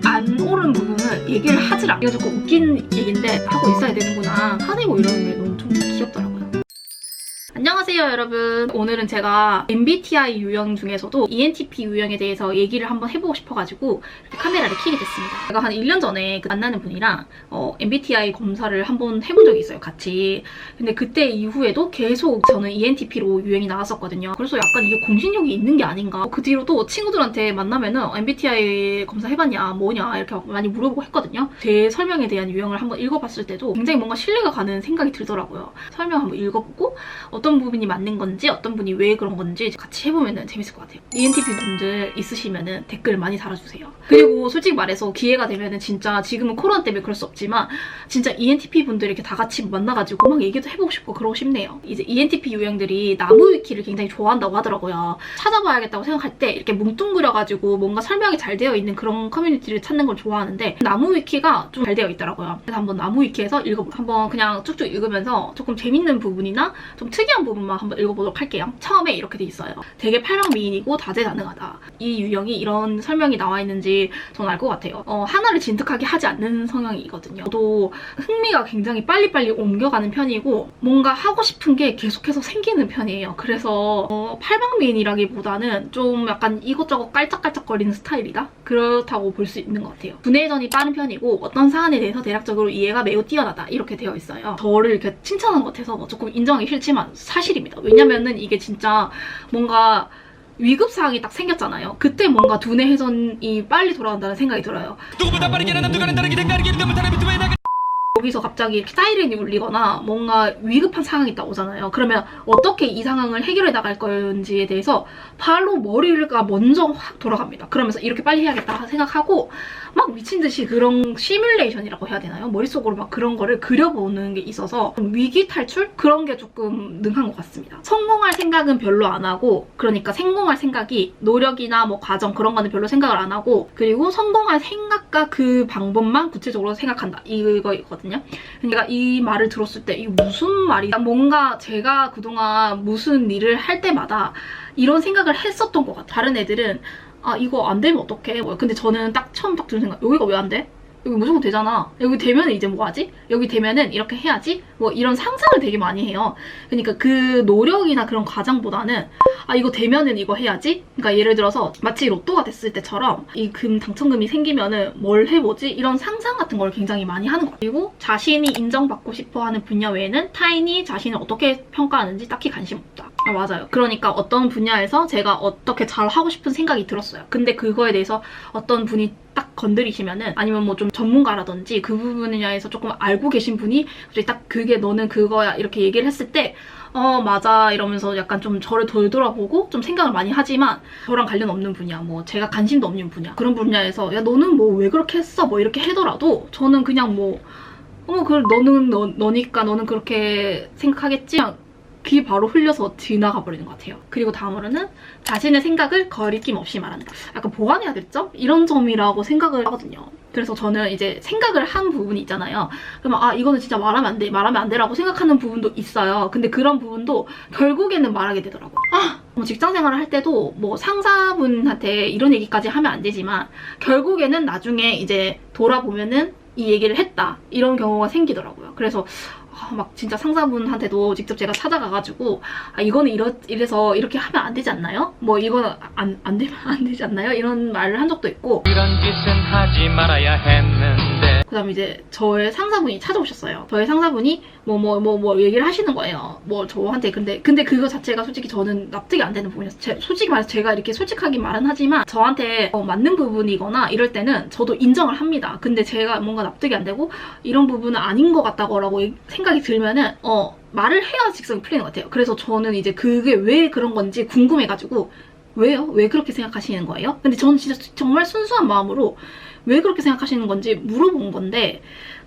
안 옳은 부분을 얘기를 하질 않아. 이거 조금 웃긴 얘기인데 하고 있어야 되는구나. 화내고 이러는 게 너무 좀 귀엽더라고요. 안녕하세요 여러분. 오늘은 제가 MBTI 유형 중에서도 ENTP 유형에 대해서 얘기를 한번 해보고 싶어가지고 카메라를 켜게 됐습니다. 제가 한 1년 전에 만나는 분이랑 MBTI 검사를 한번 해본 적이 있어요, 같이. 근데 그때 이후에도 계속 저는 ENTP로 유형이 나왔었거든요. 그래서 약간 이게 공신력이 있는 게 아닌가. 그 뒤로도 친구들한테 만나면은 MBTI 검사 해봤냐, 뭐냐 이렇게 많이 물어보고 했거든요. 제 설명에 대한 유형을 한번 읽어봤을 때도 굉장히 뭔가 신뢰가 가는 생각이 들더라고요. 설명 한번 읽어보고 어떤 부분이 맞는 건지 어떤 분이 왜 그런 건지 같이 해보면 재밌을 것 같아요. ENTP 분들 있으시면 댓글 많이 달아주세요. 그리고 솔직히 말해서 기회가 되면 진짜 지금은 코로나 때문에 그럴 수 없지만 진짜 ENTP 분들 이렇게 다 같이 만나가지고 막 얘기도 해보고 싶고 그러고 싶네요. 이제 ENTP 유형들이 나무 위키를 굉장히 좋아한다고 하더라고요. 찾아봐야겠다고 생각할 때 이렇게 뭉뚱그려가지고 뭔가 설명이 잘 되어 있는 그런 커뮤니티를 찾는 걸 좋아하는데 나무 위키가 좀 잘 되어 있더라고요. 그래서 한번 나무 위키에서 한번 그냥 쭉쭉 읽으면서 조금 재밌는 부분이나 좀 특이한 부분만 한번 읽어보도록 할게요. 처음에 이렇게 돼 있어요. 되게 팔방미인이고 다재다능하다. 이 유형이 이런 설명이 나와 있는지 저는 알 것 같아요. 하나를 진득하게 하지 않는 성향이거든요. 저도 흥미가 굉장히 빨리빨리 옮겨가는 편이고 뭔가 하고 싶은 게 계속해서 생기는 편이에요. 그래서 팔방미인이라기보다는 좀 약간 이것저것 깔짝깔짝거리는 스타일이다? 그렇다고 볼 수 있는 것 같아요. 두뇌전이 빠른 편이고 어떤 사안에 대해서 대략적으로 이해가 매우 뛰어나다 이렇게 되어 있어요. 저를 이렇게 칭찬한 것 같아서 조금 인정하기 싫지만 사실입니다. 왜냐면은 이게 진짜 뭔가 위급사항이 딱 생겼잖아요. 그때 뭔가 두뇌 회전이 빨리 돌아간다는 생각이 들어요. 누구보다 빠르게 하는 누가는 다르게 된다는 못하는 비트웨이 나가 여기서 갑자기 사이렌이 울리거나 뭔가 위급한 상황이 딱 오잖아요. 그러면 어떻게 이 상황을 해결해 나갈 건지에 대해서 바로 머리가 먼저 확 돌아갑니다. 그러면서 이렇게 빨리 해야겠다 생각하고 막 미친 듯이 그런 시뮬레이션이라고 해야 되나요? 머릿속으로 막 그런 거를 그려보는 게 있어서 위기 탈출? 그런 게 조금 능한 것 같습니다. 성공할 생각은 별로 안 하고, 그러니까 성공할 생각이 노력이나 뭐 과정 그런 거는 별로 생각을 안 하고, 그리고 성공할 생각과 그 방법만 구체적으로 생각한다. 이거거든요. 그러니까 이 말을 들었을 때 이게 무슨 말이야? 뭔가 제가 그동안 무슨 일을 할 때마다 이런 생각을 했었던 것 같아요. 다른 애들은 아 이거 안 되면 어떡해? 근데 저는 처음 드는 생각, 여기가 왜 안 돼? 여기 무조건 되잖아. 여기 되면 이제 뭐 하지? 여기 되면은 이렇게 해야지? 뭐 이런 상상을 되게 많이 해요. 그러니까 그 노력이나 그런 과정보다는 아 이거 되면은 이거 해야지? 그러니까 예를 들어서 마치 로또가 됐을 때처럼 이 당첨금이 생기면은 뭘 해보지? 이런 상상 같은 걸 굉장히 많이 하는 것 같아요. 그리고 자신이 인정받고 싶어하는 분야 외에는 타인이 자신을 어떻게 평가하는지 딱히 관심 없다. 아, 맞아요. 그러니까 어떤 분야에서 제가 어떻게 잘 하고 싶은 생각이 들었어요. 근데 그거에 대해서 어떤 분이 딱 건드리시면은 아니면 뭐 좀 전문가라든지 그 분야에서 조금 알고 계신 분이 갑자기 딱 그게 너는 그거야 이렇게 얘기를 했을 때 맞아 이러면서 약간 좀 저를 돌아보고 좀 생각을 많이 하지만 저랑 관련 없는 분야, 뭐 제가 관심도 없는 분야 그런 분야에서 야 너는 뭐 왜 그렇게 했어? 뭐 이렇게 하더라도 저는 그냥 뭐 그래 너는 너니까 너는 그렇게 생각하겠지? 귀 바로 흘려서 지나가 버리는 것 같아요. 그리고 다음으로는 자신의 생각을 거리낌 없이 말한다. 약간 보완해야 됐죠? 이런 점이라고 생각을 하거든요. 그래서 저는 이제 생각을 한 부분이 있잖아요. 그러면 아 이거는 진짜 말하면 안 돼, 말하면 안 돼라고 생각하는 부분도 있어요. 근데 그런 부분도 결국에는 말하게 되더라고요. 뭐 직장 생활을 할 때도 뭐 상사분한테 이런 얘기까지 하면 안 되지만 결국에는 나중에 이제 돌아보면은 이 얘기를 했다 이런 경우가 생기더라고요. 그래서 막 진짜 상사분한테도 직접 제가 찾아가가지고 아 이거는 이래서 이렇게 하면 안 되지 않나요? 뭐 이거는 안 되면 안 되지 않나요? 이런 말을 한 적도 있고 이런 짓은 하지 말아야 했는데 그 다음에 이제 저의 상사분이 찾아오셨어요. 저의 상사분이 뭐 얘기를 하시는 거예요. 뭐 저한테 근데 그거 자체가 솔직히 저는 납득이 안 되는 부분이었어요. 솔직히 말해서 제가 이렇게 솔직하게 말은 하지만 저한테 맞는 부분이거나 이럴 때는 저도 인정을 합니다. 근데 제가 뭔가 납득이 안 되고 이런 부분은 아닌 것 같다고 생각이 들면은 말을 해야 직성이 풀리는 것 같아요. 그래서 저는 이제 그게 왜 그런 건지 궁금해가지고 왜요? 왜 그렇게 생각하시는 거예요? 근데 저는 진짜 정말 순수한 마음으로 왜 그렇게 생각하시는 건지 물어본 건데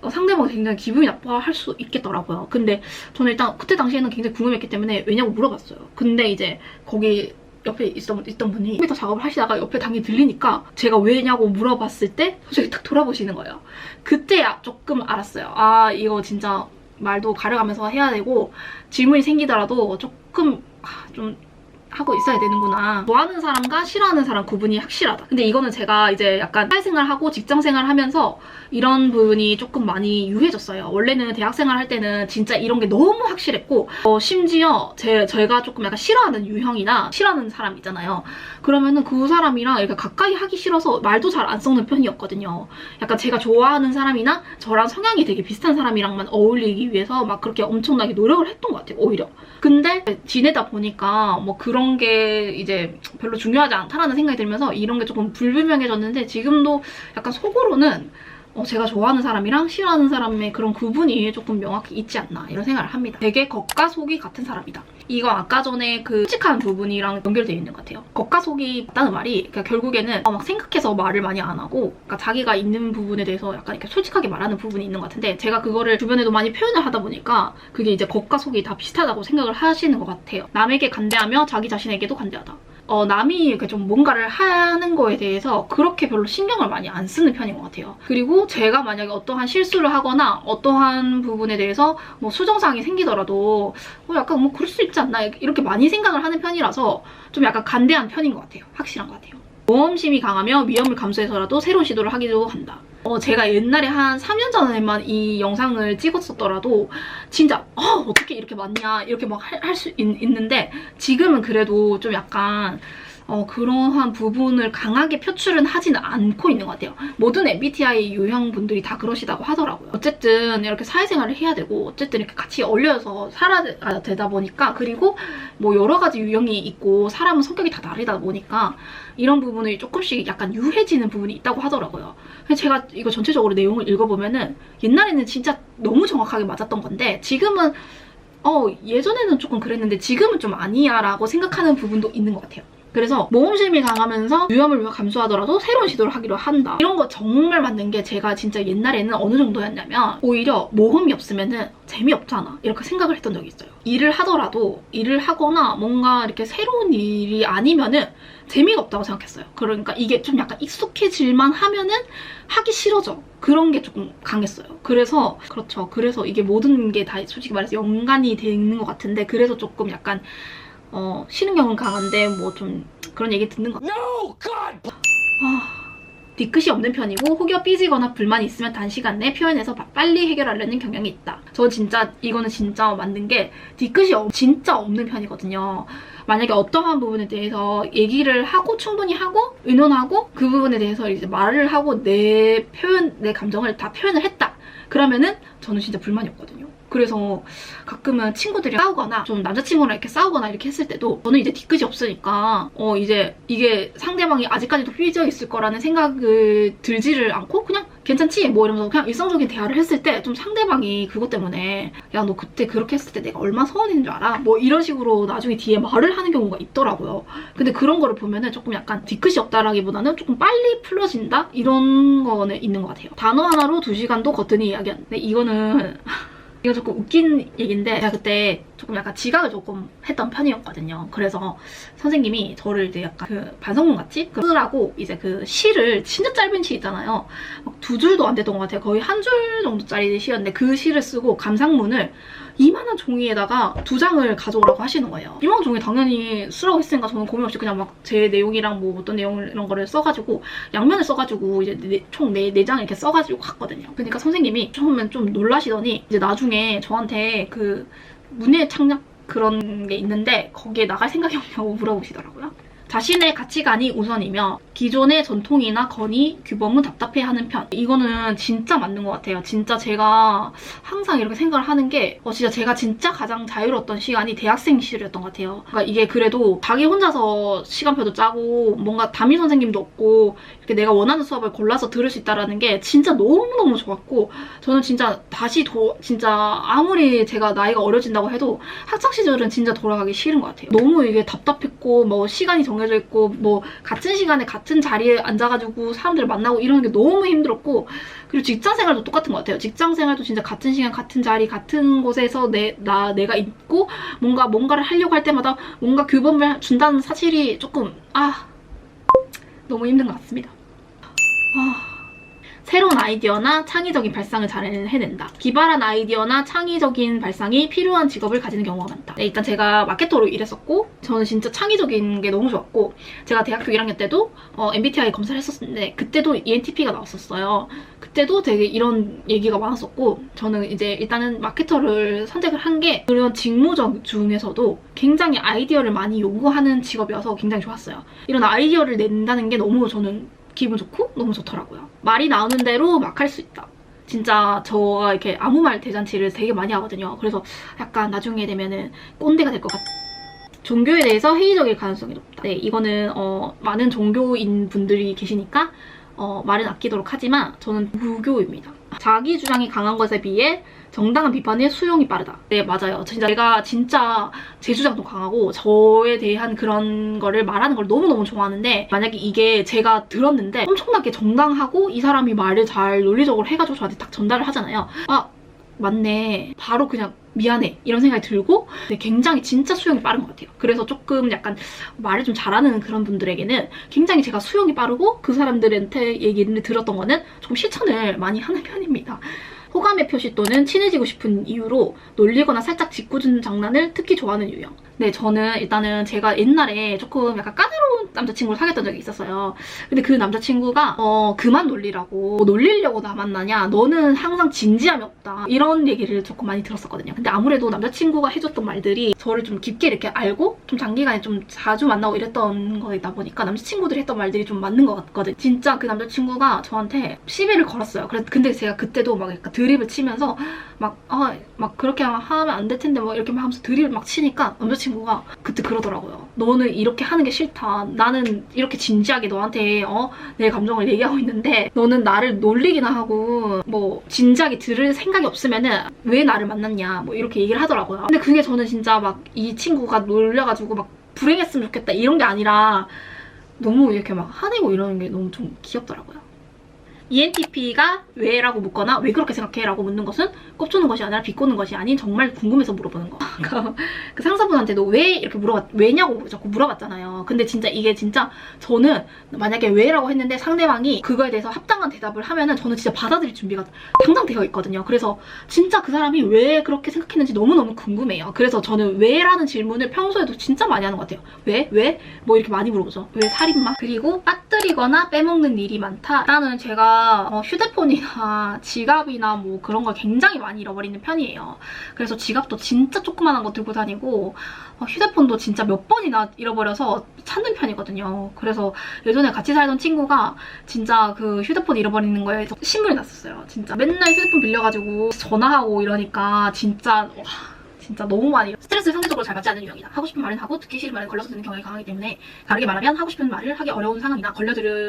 상대방이 굉장히 기분이 나빠할 수 있겠더라고요. 근데 저는 일단 그때 당시에는 굉장히 궁금했기 때문에 왜냐고 물어봤어요. 근데 이제 거기 옆에 있던 분이 컴퓨터 작업을 하시다가 옆에 당연히 들리니까 제가 왜냐고 물어봤을 때 솔직히 딱 돌아보시는 거예요. 그때 조금 알았어요. 아 이거 진짜 말도 가려가면서 해야 되고 질문이 생기더라도 조금 좀 하고 있어야 되는구나. 좋아하는 사람과 싫어하는 사람 구분이 확실하다. 근데 이거는 제가 이제 약간 사회생활하고 직장생활 하면서 이런 부분이 조금 많이 유해졌어요. 원래는 대학생활 할 때는 진짜 이런 게 너무 확실했고 심지어 제가 조금 약간 싫어하는 유형이나 싫어하는 사람 있잖아요. 그러면은 그 사람이랑 이렇게 가까이 하기 싫어서 말도 잘 안 섞는 편이었거든요. 약간 제가 좋아하는 사람이나 저랑 성향이 되게 비슷한 사람이랑만 어울리기 위해서 막 그렇게 엄청나게 노력을 했던 것 같아요. 오히려. 근데 지내다 보니까 뭐 그런 게 이제 별로 중요하지 않다라는 생각이 들면서 이런 게 조금 불분명해졌는데 지금도 약간 속으로는 제가 좋아하는 사람이랑 싫어하는 사람의 그런 구분이 조금 명확히 있지 않나 이런 생각을 합니다. 되게 겉과 속이 같은 사람이다. 이거 아까 전에 그 솔직한 부분이랑 연결되어 있는 것 같아요. 겉과 속이 같다는 말이 그러니까 결국에는 막 생각해서 말을 많이 안 하고 그러니까 자기가 있는 부분에 대해서 약간 이렇게 솔직하게 말하는 부분이 있는 것 같은데 제가 그거를 주변에도 많이 표현을 하다 보니까 그게 이제 겉과 속이 다 비슷하다고 생각을 하시는 것 같아요. 남에게 관대하며 자기 자신에게도 관대하다. 남이 이렇게 좀 뭔가를 하는 거에 대해서 그렇게 별로 신경을 많이 안 쓰는 편인 것 같아요. 그리고 제가 만약에 어떠한 실수를 하거나 어떠한 부분에 대해서 뭐 수정사항이 생기더라도 약간 뭐 그럴 수 있지 않나 이렇게 많이 생각을 하는 편이라서 좀 약간 간대한 편인 것 같아요. 확실한 것 같아요. 모험심이 강하며 위험을 감수해서라도 새로운 시도를 하기도 한다. 제가 옛날에 한 3년 전에만 이 영상을 찍었었더라도 진짜 어떻게 이렇게 많냐 이렇게 막 할 수 있는데 지금은 그래도 좀 약간 그러한 부분을 강하게 표출은 하지는 않고 있는 것 같아요. 모든 MBTI 유형분들이 다 그러시다고 하더라고요. 어쨌든 이렇게 사회생활을 해야 되고 어쨌든 이렇게 같이 어울려서 살아야 되다 보니까 그리고 뭐 여러 가지 유형이 있고 사람은 성격이 다 다르다 보니까 이런 부분이 조금씩 약간 유해지는 부분이 있다고 하더라고요. 제가 이거 전체적으로 내용을 읽어보면은 옛날에는 진짜 너무 정확하게 맞았던 건데 지금은 예전에는 조금 그랬는데 지금은 좀 아니야 라고 생각하는 부분도 있는 것 같아요. 그래서 모험심이 강하면서 위험을 감수하더라도 새로운 시도를 하기로 한다. 이런 거 정말 맞는 게 제가 진짜 옛날에는 어느 정도였냐면 오히려 모험이 없으면은 재미없잖아 이렇게 생각을 했던 적이 있어요. 일을 하더라도 일을 하거나 뭔가 이렇게 새로운 일이 아니면은 재미가 없다고 생각했어요. 그러니까 이게 좀 약간 익숙해질만 하면은 하기 싫어져. 그런 게 조금 강했어요. 그래서 그렇죠. 그래서 이게 모든 게 다 솔직히 말해서 연관이 되는 것 같은데 그래서 조금 약간 싫은 경우는 강한데 뭐 좀 그런 얘기 듣는 것 같아요. No, God! 뒤끝이 없는 편이고 혹여 삐지거나 불만이 있으면 단시간 내 표현해서 빨리 해결하려는 경향이 있다. 저 진짜 이거는 진짜 맞는 게 뒤끝이 진짜 없는 편이거든요. 만약에 어떠한 부분에 대해서 얘기를 하고 충분히 하고 의논하고 그 부분에 대해서 이제 말을 하고 내 감정을 다 표현을 했다. 그러면은 저는 진짜 불만이 없거든요. 그래서 가끔은 친구들이랑 싸우거나 좀 남자친구랑 이렇게 싸우거나 이렇게 했을 때도 저는 이제 뒤끝이 없으니까 이제 이게 상대방이 아직까지도 삐져 있을 거라는 생각을 들지를 않고 그냥 괜찮지? 뭐 이러면서 그냥 일상적인 대화를 했을 때 좀 상대방이 그것 때문에 야 너 그때 그렇게 했을 때 내가 얼마나 서운했는 줄 알아? 뭐 이런 식으로 나중에 뒤에 말을 하는 경우가 있더라고요. 근데 그런 거를 보면은 조금 약간 뒤끝이 없다라기보다는 조금 빨리 풀어진다? 이런 거는 있는 것 같아요. 단어 하나로 2시간도 거뜬히 이야기하는데 이거는 이거 조금 웃긴 얘기인데 제가 그때 조금 약간 지각을 조금 했던 편이었거든요. 그래서 선생님이 저를 이제 약간 그 반성문같이 쓰라고 이제 그 시를 진짜 짧은 시 있잖아요. 막 2줄도 안 됐던 것 같아요. 거의 1줄 정도짜리 시였는데 그 시를 쓰고 감상문을 이만한 종이에다가 2장을 가져오라고 하시는 거예요. 이만한 종이 당연히 쓰라고 했으니까 저는 고민 없이 그냥 막 제 내용이랑 뭐 어떤 내용 이런 거를 써가지고 양면을 써가지고 이제 총 4장 이렇게 써가지고 갔거든요. 그러니까 선생님이 처음엔 좀 놀라시더니 이제 나중에 저한테 그 문예 창작 그런 게 있는데 거기에 나갈 생각이 없냐고 물어보시더라고요. 자신의 가치관이 우선이며 기존의 전통이나 건의, 규범은 답답해하는 편. 이거는 진짜 맞는 것 같아요. 진짜 제가 항상 이렇게 생각을 하는 게 진짜 제가 진짜 가장 자유로웠던 시간이 대학생 시절이었던 것 같아요. 그러니까 이게 그래도 자기 혼자서 시간표도 짜고 뭔가 담임 선생님도 없고 이렇게 내가 원하는 수업을 골라서 들을 수 있다는 게 진짜 너무너무 좋았고 저는 진짜 다시 진짜 아무리 제가 나이가 어려진다고 해도 학창 시절은 진짜 돌아가기 싫은 것 같아요. 너무 이게 답답했고 뭐 시간이 정해져 있고 뭐 같은 시간에 같은 자리에 앉아가지고 사람들 만나고 이러는 게 너무 힘들었고 그리고 직장 생활도 똑같은 것 같아요. 직장 생활도 진짜 같은 시간 같은 자리 같은 곳에서 내가 있고 뭔가를 하려고 할 때마다 뭔가 규범을 준다는 사실이 조금 너무 힘든 것 같습니다. 새로운 아이디어나 창의적인 발상을 잘 해낸다. 기발한 아이디어나 창의적인 발상이 필요한 직업을 가지는 경우가 많다. 네, 일단 제가 마케터로 일했었고 저는 진짜 창의적인 게 너무 좋았고 제가 대학교 1학년 때도 MBTI 검사를 했었는데 그때도 ENTP가 나왔었어요. 그때도 되게 이런 얘기가 많았었고 저는 이제 일단은 마케터를 선택을 한 게 그런 직무적 중에서도 굉장히 아이디어를 많이 요구하는 직업이어서 굉장히 좋았어요. 이런 아이디어를 낸다는 게 너무 저는 기분 좋고 너무 좋더라고요. 말이 나오는 대로 막 할 수 있다. 진짜 저가 이렇게 아무 말 대잔치를 되게 많이 하거든요. 그래서 약간 나중에 되면은 꼰대가 될 것 같아요. 종교에 대해서 회의적일 가능성이 높다. 네, 이거는 많은 종교인 분들이 계시니까 말은 아끼도록 하지만 저는 무교입니다. 자기 주장이 강한 것에 비해 정당한 비판의 수용이 빠르다. 네, 맞아요. 제가 진짜 제 주장도 강하고 저에 대한 그런 거를 말하는 걸 너무너무 좋아하는데 만약에 이게 제가 들었는데 엄청나게 정당하고 이 사람이 말을 잘 논리적으로 해가지고 저한테 딱 전달을 하잖아요. 아, 맞네. 바로 그냥 미안해. 이런 생각이 들고 굉장히 진짜 수용이 빠른 것 같아요. 그래서 조금 약간 말을 좀 잘하는 그런 분들에게는 굉장히 제가 수용이 빠르고 그 사람들한테 얘기를 들었던 거는 조금 실천을 많이 하는 편입니다. 호감의 표시 또는 친해지고 싶은 이유로 놀리거나 살짝 짓궂은 장난을 특히 좋아하는 유형. 네, 저는 일단은 제가 옛날에 조금 약간 까다로운 남자친구를 사귀었던 적이 있었어요. 근데 그 남자친구가 그만 놀리라고 뭐 놀리려고 나 만나냐, 너는 항상 진지함이 없다, 이런 얘기를 조금 많이 들었었거든요. 근데 아무래도 남자친구가 해줬던 말들이 저를 좀 깊게 이렇게 알고 좀 장기간에 좀 자주 만나고 이랬던 거이다 보니까 남자친구들이 했던 말들이 좀 맞는 것 같거든요. 진짜 그 남자친구가 저한테 시비를 걸었어요. 근데 제가 그때도 막 약간 드립을 치면서 막 그렇게 하면 안 될 텐데 뭐 이렇게 막 하면서 드립을 막 치니까 남자친구가 그때 그러더라고요. 너는 이렇게 하는 게 싫다. 나는 이렇게 진지하게 너한테 내 감정을 얘기하고 있는데 너는 나를 놀리기나 하고 뭐 진지하게 들을 생각이 없으면은 왜 나를 만났냐 뭐 이렇게 얘기를 하더라고요. 근데 그게 저는 진짜 막 이 친구가 놀려가지고 막 불행했으면 좋겠다 이런 게 아니라 너무 이렇게 막 화내고 이러는 게 너무 좀 귀엽더라고요. ENTP가 왜라고 묻거나 왜 그렇게 생각해? 라고 묻는 것은 꼽주는 것이 아니라 비꼬는 것이 아닌 정말 궁금해서 물어보는 거. 그 상사분한테도 왜 이렇게 왜냐고 자꾸 물어봤잖아요. 근데 진짜 이게 진짜 저는 만약에 왜라고 했는데 상대방이 그거에 대해서 합당한 대답을 하면은 저는 진짜 받아들일 준비가 당장 되어 있거든요. 그래서 진짜 그 사람이 왜 그렇게 생각했는지 너무너무 궁금해요. 그래서 저는 왜라는 질문을 평소에도 진짜 많이 하는 것 같아요. 왜? 왜? 뭐 이렇게 많이 물어보죠. 왜 살인마? 그리고 빠뜨리거나 빼먹는 일이 많다. 일단은 제가 휴대폰이나 지갑이나 뭐 그런 걸 굉장히 많이 잃어버리는 편이에요. 그래서 지갑도 진짜 조그만한 거 들고 다니고 휴대폰도 진짜 몇 번이나 잃어버려서 찾는 편이거든요. 그래서 예전에 같이 살던 친구가 진짜 그 휴대폰 잃어버리는 거에 신물이 났었어요. 진짜 맨날 휴대폰 빌려가지고 전화하고 이러니까 진짜 너무 많이 스트레스를 상대적으로 잘 받지 않는 유형이다. 하고 싶은 말은 하고 듣기 싫은 말은 걸러서 듣는 경향이 강하기 때문에 다르게 말하면 하고 싶은 말을 하기 어려운 상황이나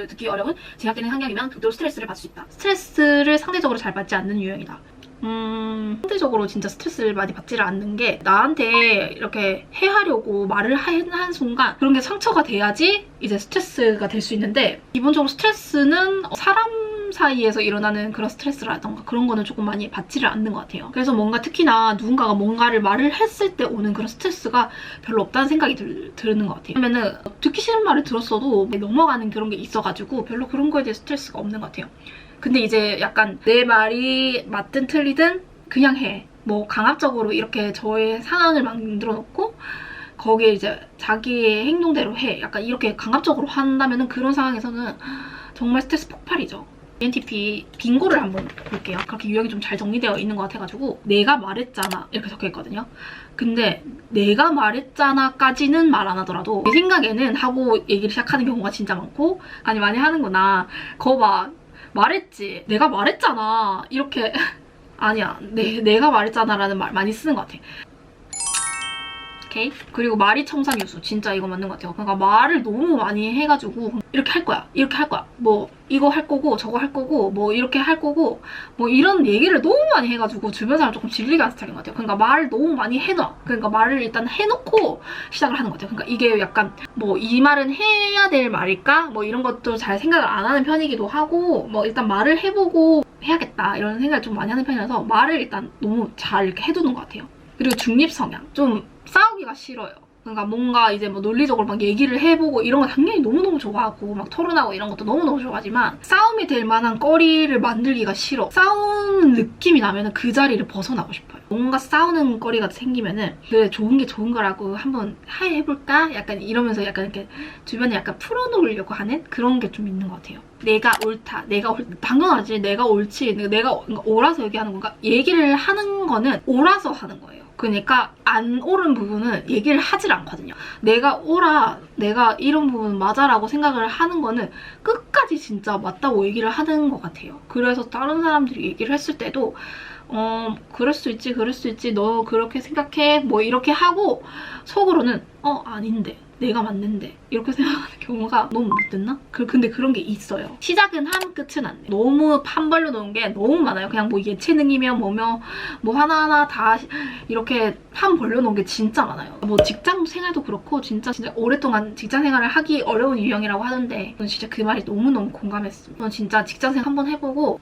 듣기 어려운 제약되는 환경이면 극도로 스트레스를 받을 수 있다. 스트레스를 상대적으로 잘 받지 않는 유형이다. 상대적으로 진짜 스트레스를 많이 받지를 않는 게 나한테 이렇게 해하려고 말을 한 순간 그런 게 상처가 돼야지 이제 스트레스가 될 수 있는데 기본적으로 스트레스는 사람 사이에서 일어나는 그런 스트레스라던가 그런 거는 조금 많이 받지를 않는 것 같아요. 그래서 뭔가 특히나 누군가가 뭔가를 말을 했을 때 오는 그런 스트레스가 별로 없다는 생각이 드는 것 같아요. 왜냐면은 듣기 싫은 말을 들었어도 넘어가는 그런 게 있어가지고 별로 그런 거에 대해 스트레스가 없는 것 같아요. 근데 이제 약간 내 말이 맞든 틀리든 그냥 해. 뭐 강압적으로 이렇게 저의 상황을 만들어 놓고 거기에 이제 자기의 행동대로 해. 약간 이렇게 강압적으로 한다면은 그런 상황에서는 정말 스트레스 폭발이죠. ENTP 빙고를 한번 볼게요. 그렇게 유형이 좀 잘 정리되어 있는 것 같아가지고 내가 말했잖아 이렇게 적혀있거든요. 근데 내가 말했잖아까지는 말 안 하더라도 내 생각에는 하고 얘기를 시작하는 경우가 진짜 많고 아니 많이 하는구나. 거 봐. 말했지. 내가 말했잖아. 이렇게 아니야. 내가 말했잖아라는 말 많이 쓰는 것 같아. 오케이? 그리고 말이 청산유수. 진짜 이거 맞는 것 같아요. 그러니까 말을 너무 많이 해가지고 이렇게 할 거야. 이렇게 할 거야. 뭐 이거 할 거고 저거 할 거고 뭐 이렇게 할 거고 뭐 이런 얘기를 너무 많이 해가지고 주변 사람 조금 질리게 하는 스타일인 것 같아요. 그러니까 말을 너무 많이 해놔. 그러니까 말을 일단 해놓고 시작을 하는 것 같아요. 그러니까 이게 약간 뭐 이 말은 해야 될 말일까? 뭐 이런 것도 잘 생각을 안 하는 편이기도 하고 뭐 일단 말을 해보고 해야겠다 이런 생각을 좀 많이 하는 편이라서 말을 일단 너무 잘 이렇게 해두는 것 같아요. 그리고 중립 성향. 좀 싸우기가 싫어요. 그러니까 뭔가 이제 뭐 논리적으로 막 얘기를 해보고 이런 거 당연히 너무너무 좋아하고 막 토론하고 이런 것도 너무너무 좋아하지만 싸움이 될 만한 거리를 만들기가 싫어. 싸우는 느낌이 나면은 그 자리를 벗어나고 싶어요. 뭔가 싸우는 거리가 생기면은 그래 좋은 게 좋은 거라고 한번 해볼까? 약간 이러면서 약간 이렇게 주변에 약간 풀어놓으려고 하는 그런 게 좀 있는 것 같아요. 내가 옳다. 당연하지. 내가 옳지. 내가 옳아서 얘기하는 건가? 얘기를 하는 거는 옳아서 하는 거예요. 그러니까 안 옳은 부분은 얘기를 하질 않거든요. 내가 옳아, 내가 이런 부분 맞아라고 생각을 하는 거는 끝까지 진짜 맞다고 얘기를 하는 것 같아요. 그래서 다른 사람들이 얘기를 했을 때도 그럴 수 있지, 너 그렇게 생각해, 뭐 이렇게 하고 속으로는 아닌데, 내가 맞는데 이렇게 생각하는 경우가 너무 못됐나? 근데 그런 게 있어요. 시작은 함, 끝은 안 돼. 너무 판벌로 놓은 게 너무 많아요. 그냥 뭐 예체능이며 뭐며 뭐 하나하나 다 이렇게 판 벌려놓은 게 진짜 많아요. 뭐 직장 생활도 그렇고 진짜 오랫동안 직장 생활을 하기 어려운 유형이라고 하는데 저는 진짜 그 말이 너무너무 공감했습니다. 저는 진짜 직장 생활 한번 해보고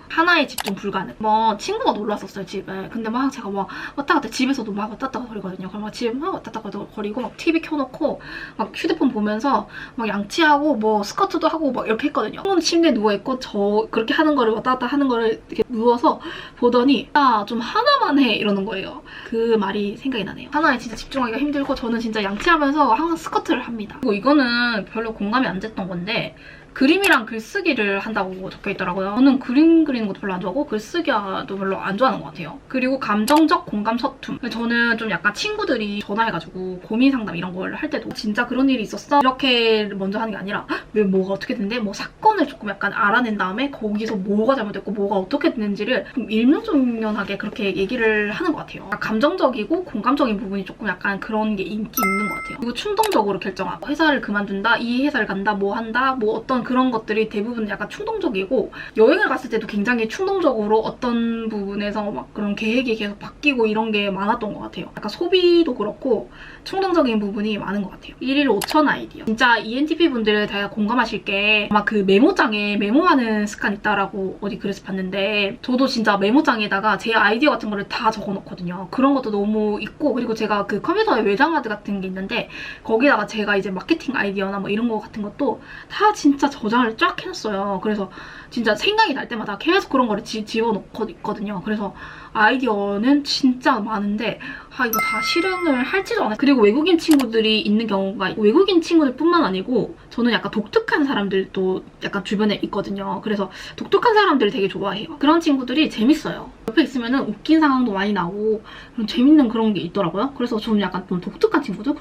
하나에 집중 불가능. 뭐 친구가 놀러 왔었어요, 집에. 근데 막 제가 막 왔다 갔다 집에서도 막 왔다 갔다 거리거든요. 그럼 막 집에 막 왔다 갔다 거리고 막 TV 켜놓고 막 휴대폰 보면서 막 양치하고 뭐 스쿼트도 하고 막 이렇게 했거든요. 형은 침대에 누워있고 저 그렇게 하는 거를 왔다 갔다 하는 거를 이렇게 누워서 보더니 좀 하나만 해 이러는 거예요. 그 말이 생각이 나네요. 하나에 진짜 집중하기가 힘들고 저는 진짜 양치하면서 항상 스쿼트를 합니다. 그리고 이거는 별로 공감이 안 됐던 건데 그림이랑 글쓰기를 한다고 적혀있더라고요. 저는 그림 그리는 것도 별로 안 좋아하고 글쓰기도 별로 안 좋아하는 것 같아요. 그리고 감정적 공감 서툼. 저는 좀 약간 친구들이 전화해가지고 고민 상담 이런 걸 할 때도 진짜 그런 일이 있었어? 이렇게 먼저 하는 게 아니라 왜 뭐가 어떻게 됐는데 뭐 사건을 조금 약간 알아낸 다음에 거기서 뭐가 잘못됐고 뭐가 어떻게 됐는지를 좀 일명정연하게 그렇게 얘기를 하는 것 같아요. 감정적이고 공감적인 부분이 조금 약간 그런 게 인기 있는 것 같아요. 그리고 충동적으로 결정하고 회사를 그만둔다, 이 회사를 간다, 뭐 한다, 뭐 어떤 그런 것들이 대부분 약간 충동적이고 여행을 갔을 때도 굉장히 충동적으로 어떤 부분에서 막 그런 계획이 계속 바뀌고 이런 게 많았던 것 같아요. 약간 소비도 그렇고 충동적인 부분이 많은 것 같아요. 1일 5천 아이디어. 진짜 ENTP 분들 다 공감하실 게 아마 그 메모장에 메모하는 습관 있다라고 어디 글에서 봤는데 저도 진짜 메모장에다가 제 아이디어 같은 거를 다 적어놓거든요. 그런 것도 너무 있고 그리고 제가 그 컴퓨터에 외장하드 같은 게 있는데 거기다가 제가 이제 마케팅 아이디어나 뭐 이런 거 같은 것도 다 진짜 저장을 쫙 해놨어요. 그래서 진짜 생각이 날 때마다 계속 그런 거를 집어넣고 있거든요. 그래서 아이디어는 진짜 많은데 이거 다 실행을 할지도 않아요. 그리고 외국인 친구들이 있는 경우가 외국인 친구들뿐만 아니고 저는 약간 독특한 사람들도 약간 주변에 있거든요. 그래서 독특한 사람들을 되게 좋아해요. 그런 친구들이 재밌어요. 옆에 있으면은 웃긴 상황도 많이 나오고 재밌는 그런 게 있더라고요. 그래서 저는 약간 좀 독특한 친구들?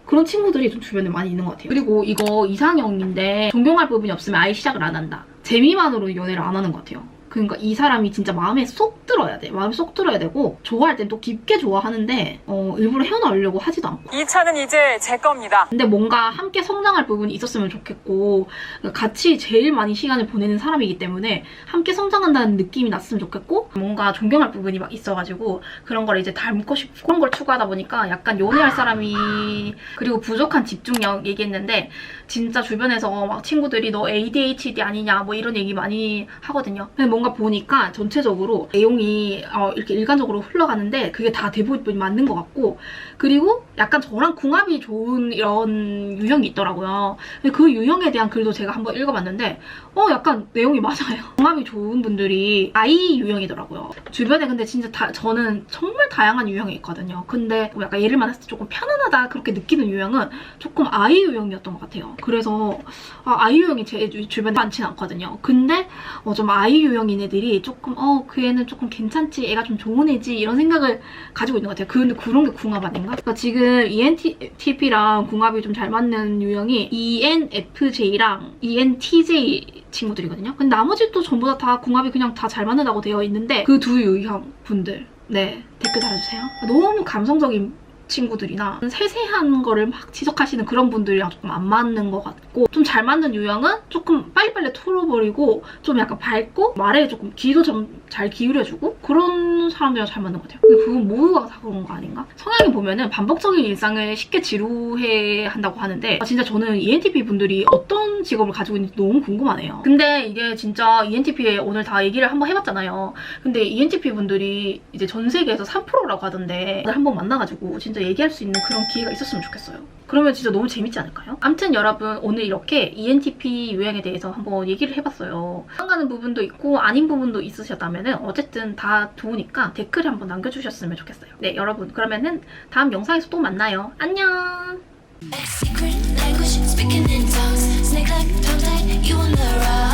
그런 친구들이 좀 주변에 많이 있는 것 같아요. 그리고 이거 이상형인데 존경할 부분이 없으면 아예 시작을 안 한다. 재미만으로 연애를 안 하는 것 같아요. 그러니까 이 사람이 진짜 마음에 쏙 들어야 돼. 마음에 쏙 들어야 되고 좋아할 땐 또 깊게 좋아하는데 일부러 헤어나오려고 하지도 않고. 이 차는 이제 제 겁니다. 근데 뭔가 함께 성장할 부분이 있었으면 좋겠고 같이 제일 많이 시간을 보내는 사람이기 때문에 함께 성장한다는 느낌이 났으면 좋겠고 뭔가 존경할 부분이 막 있어가지고 그런 걸 이제 닮고 싶고 그런 걸 추구하다 보니까 약간 연애할 사람이 그리고 부족한 집중력 얘기했는데 진짜 주변에서 막 친구들이 너 ADHD 아니냐 뭐 이런 얘기 많이 하거든요. 근데 뭔가 보니까 전체적으로 내용이 이렇게 일관적으로 흘러가는데 그게 다 대부분이 맞는 것 같고 그리고 약간 저랑 궁합이 좋은 이런 유형이 있더라고요. 근데 그 유형에 대한 글도 제가 한번 읽어봤는데 약간 내용이 맞아요. 궁합이 좋은 분들이 I 유형이더라고요. 주변에 근데 진짜 저는 정말 다양한 유형이 있거든요. 근데 뭐 약간 얘를 만났을 때 조금 편안하다 그렇게 느끼는 유형은 조금 I 유형이었던 것 같아요. 그래서 I 유형이 제 주변에 많지는 않거든요. 근데 좀 I 유형인 애들이 조금 그 애는 조금 괜찮지, 애가 좀 좋은 애지 이런 생각을 가지고 있는 것 같아요. 근데 그런 게 궁합 아닌가? 그러니까 지금 ENTP랑 궁합이 좀 잘 맞는 유형이 ENFJ랑 ENTJ 친구들이거든요. 근데 나머지도 전부 다 궁합이 그냥 다 잘 맞는다고 되어 있는데 그 두 유형 분들 댓글 달아주세요. 너무 감성적인 친구들이나 세세한 거를 막 지적하시는 그런 분들이랑 조금 안 맞는 것 같고 좀 잘 맞는 유형은 조금 빨리빨리 털어버리고 좀 약간 밝고 말에 조금 귀도 좀 잘 기울여주고 그런 사람들이랑 잘 맞는 것 같아요. 근데 그건 모두가 다 그런 거 아닌가? 성향이 보면은 반복적인 일상을 쉽게 지루해 한다고 하는데 진짜 저는 ENTP 분들이 어떤 직업을 가지고 있는지 너무 궁금하네요. 근데 이게 진짜 ENTP에 오늘 다 얘기를 한번 해봤잖아요. 근데 ENTP 분들이 이제 전 세계에서 3%라고 하던데 한번 만나가지고 진짜 얘기할 수 있는 그런 기회가 있었으면 좋겠어요. 그러면 진짜 너무 재밌지 않을까요? 암튼 여러분 오늘 이렇게 ENTP 유형에 대해서 한번 얘기를 해봤어요. 상가는 부분도 있고 아닌 부분도 있으셨다면 어쨌든 다 좋으니까 댓글에 한번 남겨주셨으면 좋겠어요. 네 여러분 그러면은 다음 영상에서 또 만나요. 안녕. Secret language, speaking in tongues. Snake like tongue tied, you on the run.